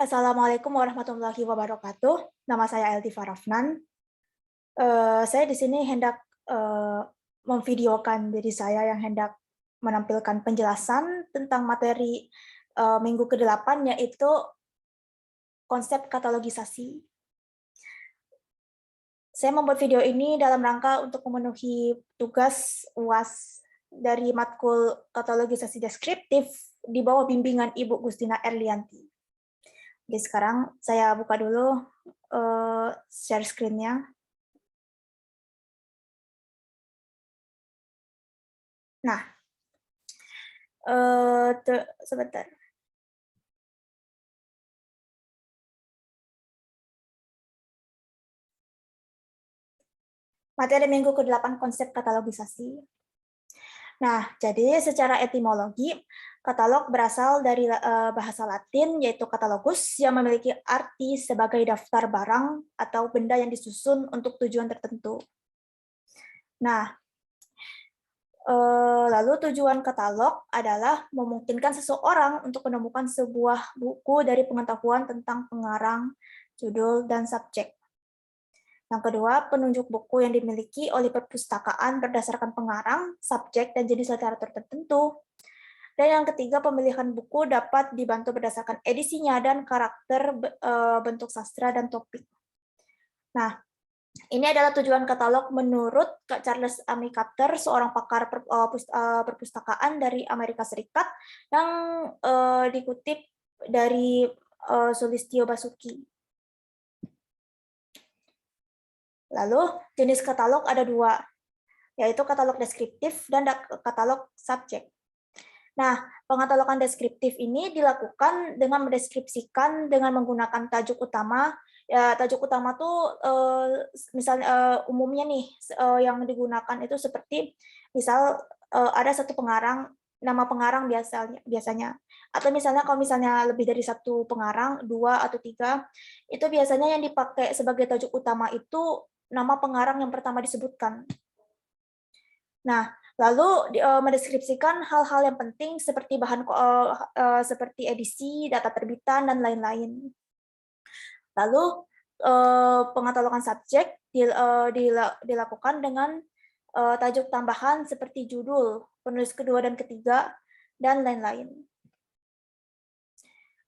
Assalamualaikum warahmatullahi wabarakatuh. Nama saya Eltiva Rafnan. Saya di sini hendak memvideokan diri saya yang hendak menampilkan penjelasan tentang materi minggu ke-8, yaitu konsep katalogisasi. Saya membuat video ini dalam rangka untuk memenuhi tugas UAS dari matkul katalogisasi deskriptif di bawah bimbingan Ibu Gustina Erlianti. Oke, sekarang saya buka dulu share screen-nya. Nah, sebentar. Materi minggu ke-8 konsep katalogisasi. Nah, jadi secara etimologi, katalog berasal dari bahasa Latin, yaitu katalogus, yang memiliki arti sebagai daftar barang atau benda yang disusun untuk tujuan tertentu. Nah, lalu tujuan katalog adalah memungkinkan seseorang untuk menemukan sebuah buku dari pengetahuan tentang pengarang, judul, dan subjek. Yang kedua, penunjuk buku yang dimiliki oleh perpustakaan berdasarkan pengarang, subjek, dan jenis literatur tertentu. Dan yang ketiga, pemilihan buku dapat dibantu berdasarkan edisinya dan karakter bentuk sastra dan topik. Nah, ini adalah tujuan katalog menurut Kak Charles Amicater, seorang pakar perpustakaan dari Amerika Serikat, yang dikutip dari Sulistyo Basuki. Lalu, jenis katalog ada dua, yaitu katalog deskriptif dan katalog subjek. Nah, pengatalogan deskriptif ini dilakukan dengan mendeskripsikan dengan menggunakan tajuk utama. Ya, tajuk utama tuh misalnya umumnya nih yang digunakan itu seperti misal ada satu pengarang, nama pengarang biasanya. Atau misalnya kalau misalnya lebih dari satu pengarang, 2 atau 3, itu biasanya yang dipakai sebagai tajuk utama itu nama pengarang yang pertama disebutkan. Nah, lalu mendeskripsikan hal-hal yang penting seperti bahan seperti edisi, data terbitan, dan lain-lain. Lalu pengatalogan subjek dilakukan dengan tajuk tambahan seperti judul, penulis kedua dan ketiga, dan lain-lain.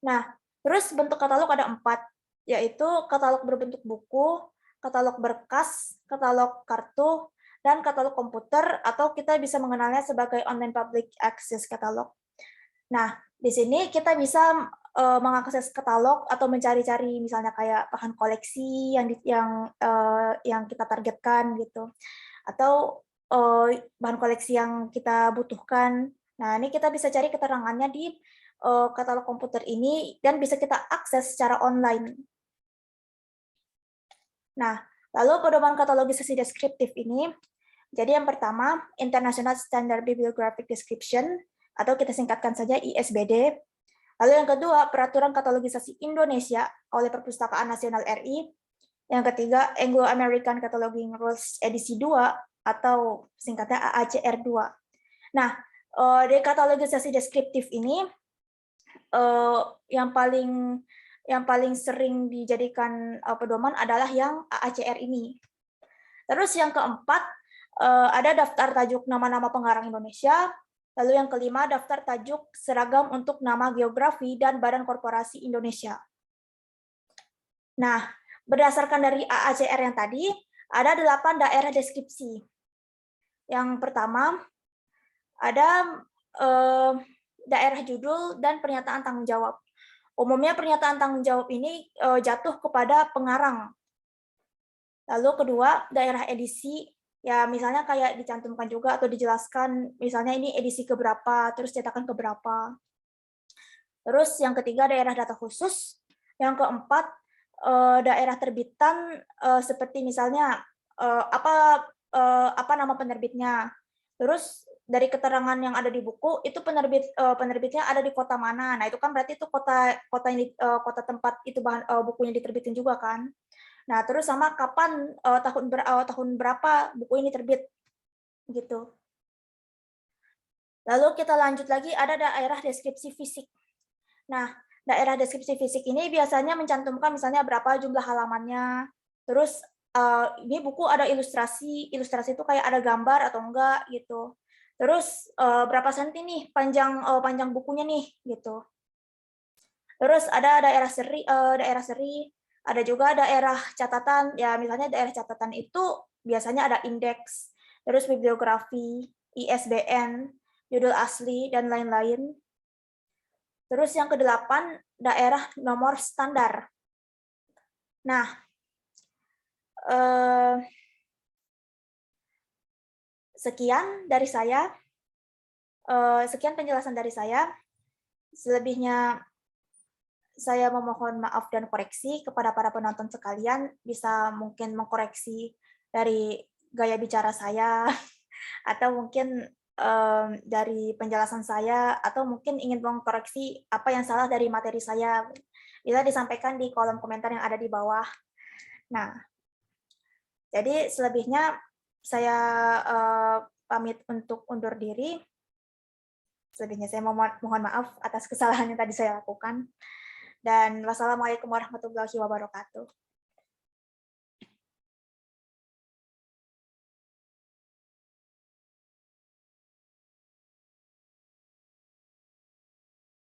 Nah, terus bentuk katalog ada 4, yaitu katalog berbentuk buku, katalog berkas, katalog kartu, dan katalog komputer, atau kita bisa mengenalnya sebagai online public access katalog. Nah, di sini kita bisa mengakses katalog atau mencari-cari misalnya kayak bahan koleksi yang kita targetkan gitu, atau bahan koleksi yang kita butuhkan. Nah, ini kita bisa cari keterangannya di katalog komputer ini dan bisa kita akses secara online. Nah, lalu pedoman katalogisasi deskriptif ini, jadi yang pertama, International Standard Bibliographic Description, atau kita singkatkan saja ISBD. Lalu yang kedua, Peraturan Katalogisasi Indonesia oleh Perpustakaan Nasional RI. Yang ketiga, Anglo-American Cataloging Rules edisi 2, atau singkatnya AACR 2. Nah, di katalogisasi deskriptif ini, yang paling sering dijadikan pedoman adalah yang AACR ini. Terus yang keempat, ada daftar tajuk nama-nama pengarang Indonesia. Lalu yang kelima, daftar tajuk seragam untuk nama geografi dan Badan Korporasi Indonesia. Nah, berdasarkan dari AACR yang tadi, ada 8 daerah deskripsi. Yang pertama, ada daerah judul dan pernyataan tanggung jawab. Umumnya pernyataan tanggung jawab ini jatuh kepada pengarang. Lalu kedua, daerah edisi, ya misalnya kayak dicantumkan juga atau dijelaskan, misalnya ini edisi keberapa, terus cetakan keberapa. Terus yang ketiga, daerah data khusus. Yang keempat, daerah terbitan, seperti misalnya apa nama penerbitnya. Terus dari keterangan yang ada di buku itu penerbitnya ada di kota mana. Nah, itu kan berarti itu kota tempat itu bukunya diterbitin juga kan. Nah, terus sama kapan tahun berapa buku ini terbit gitu. Lalu kita lanjut lagi, ada daerah deskripsi fisik. Nah, daerah deskripsi fisik ini biasanya mencantumkan misalnya berapa jumlah halamannya, terus ini buku ada ilustrasi, ilustrasi itu kayak ada gambar atau enggak gitu. Terus berapa senti nih panjang bukunya nih gitu. Terus ada daerah seri, ada juga daerah catatan. Ya misalnya daerah catatan itu biasanya ada indeks, terus bibliografi, ISBN, judul asli dan lain-lain. Terus yang kedelapan, daerah nomor standar. Nah, sekian dari saya. Sekian penjelasan dari saya. Selebihnya saya memohon maaf dan koreksi kepada para penonton sekalian. Bisa mungkin mengkoreksi dari gaya bicara saya, atau mungkin dari penjelasan saya, atau mungkin ingin mengkoreksi apa yang salah dari materi saya. Bisa disampaikan di kolom komentar yang ada di bawah. Nah, jadi selebihnya saya pamit untuk undur diri. Selebihnya saya mohon maaf atas kesalahan yang tadi saya lakukan. Dan wassalamualaikum warahmatullahi wabarakatuh.